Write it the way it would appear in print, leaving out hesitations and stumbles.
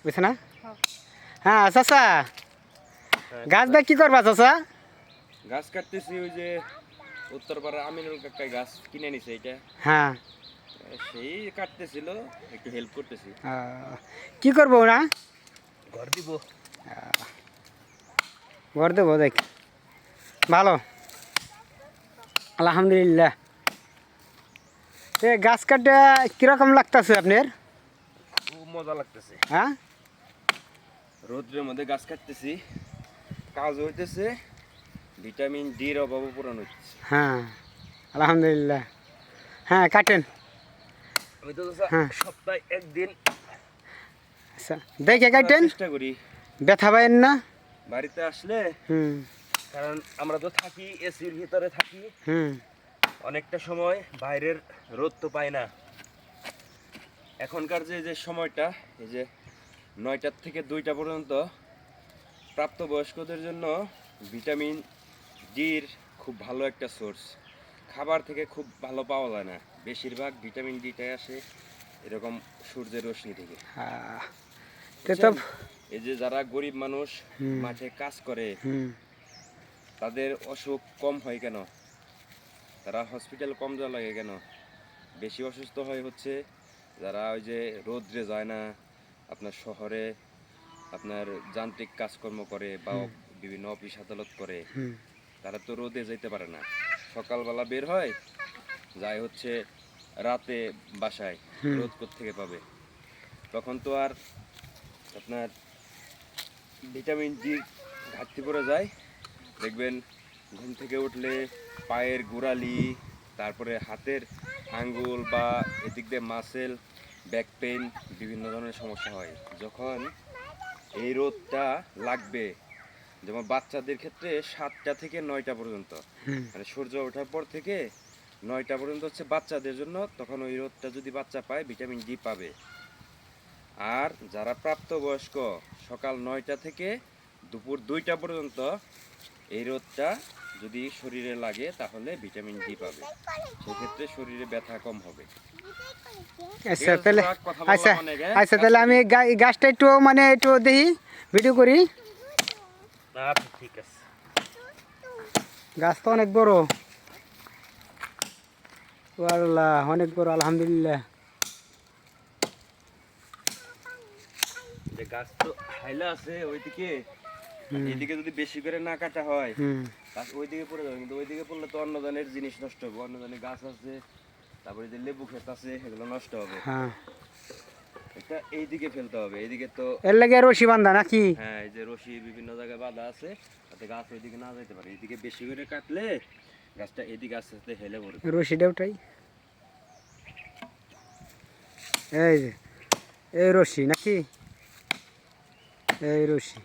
বুঝছে না? হ্যাঁ চাচা, গাছ দেখ কি করবা চাচা? গাছ কাটতেছি, ওই যে উত্তরপাড়া আমিনুল কাকাই গাছ কিনে নিছে এটা, হ্যাঁ। সেই কাটতেছিল, একটু হেল্প করতেছি। কি করবো না? ঘর দিব। ঘর দেবো দেখ, ভালো আলহামদুলিল্লাহ। গাছ কাটতে কিরকম লাগতেছে আপনার? খুব মজা লাগতেছে। হ্যাঁ, রোদ্রের মধ্যে গাছ কাটতেছি, কাজ হইতেছে, ভিটামিন ডির অভাবও পূরণ হচ্ছে। হ্যাঁ আলহামদুলিল্লাহ। হ্যাঁ কাটেন। আমি তো হ্যাঁ সপ্তাহে একদিন আচ্ছা, দেখে কাটেন, চেষ্টা করি ব্যথা পাইন না। বাড়িতে আসলে। হুম কারণ আমরা তো থাকি এসির ভিতরে থাকি, হুম অনেকটা সময় বাইরের রোদ তো পাই না। এখনকার যে সময়টা, এই যে 9টার থেকে 2টা পর্যন্ত প্রাপ্তবয়স্কদের জন্য ভিটামিন ডির খুব ভালো একটা সোর্স। খাবার থেকে খুব ভালো পাওয়া যায় না, বেশিরভাগ ভিটামিন ডিটাই আসে এরকম সূর্যের রশ্মি থেকে। তো এই যে যারা গরিব মানুষ মাঠে কাজ করে, তাদের অসুখ কম হয় কেন? তারা হসপিটাল কম যাওয়া লাগে কেন? বেশি অসুস্থ হয় হচ্ছে যারা ওই যে রোদ্রে যায় না, আপনার শহরে আপনার যান্ত্রিক কাজকর্ম করে বা বিভিন্ন অফিস আদালত করে, তারা তো রোদে যেতে পারে না। সকালবেলা বের হয়, যায় হচ্ছে রাতে বাসায়, রোদ থেকে পাবে? তখন তো আর আপনার ভিটামিন ডি ঘাটতি পড়ে যায়। দেখবেন ঘুম থেকে উঠলে পায়ের গোড়ালি, তারপরে হাতের আঙ্গুল বা এদিক দিয়ে মাসেল, ব্যাক পেইন, বিভিন্ন ধরনের সমস্যা হয় যখন এই রোদটা লাগবে। যেমন বাচ্চাদের ক্ষেত্রে 7টা থেকে 9টা পর্যন্ত, মানে সূর্য ওঠার পর থেকে 9টা পর্যন্ত হচ্ছে বাচ্চাদের জন্য, তখন ওই রোদটা যদি বাচ্চা পায় ভিটামিন ডি পাবে। আর যারা প্রাপ্তবয়স্ক, সকাল 9টা থেকে দুপুর 2টা পর্যন্ত এই রোদটা যদি শরীরে লাগে তাহলে ভিটামিন ডি পাবে, সেক্ষেত্রে শরীরে ব্যথা কম হবে। আচ্ছা তাহলে, আচ্ছা আচ্ছা তাহলে আমি গাছটা একটু মানে একটু দেখি, ভিডিও করি। ঠিক আছে। গাছ তো অনেক বড়, আল্লাহ অনেক বড় আলহামদুলিল্লাহ। যে গাছ তো হাইলা আছে ওইদিকে, এইদিকে যদি বেশি করে না কাটা হয় গাছ ওইদিকে পড়ে যাবে, কিন্তু ওইদিকে পড়লে তো অন্য ধরনের জিনিস নষ্ট হবে, অন্য ধরনের গাছ আছে, তারপরে যে লেবু ক্ষেত আছে এগুলো নষ্ট হবে। এটা এইদিকে ফেলতে হবে, এইদিকে তো এর লাগে রশি বান্ধা নাকি? হ্যাঁ, এই যে রশি বিভিন্ন জায়গায় বাঁধা আছে, যাতে গাছ ওইদিকে না যেতে পারে। এইদিকে বেশি করে কাটলে গাছটা এদিকে আস্তে আস্তে হেলে পড়বে। রশিটা ওটাই, এই যে এই রশি নাকি, এই রশি।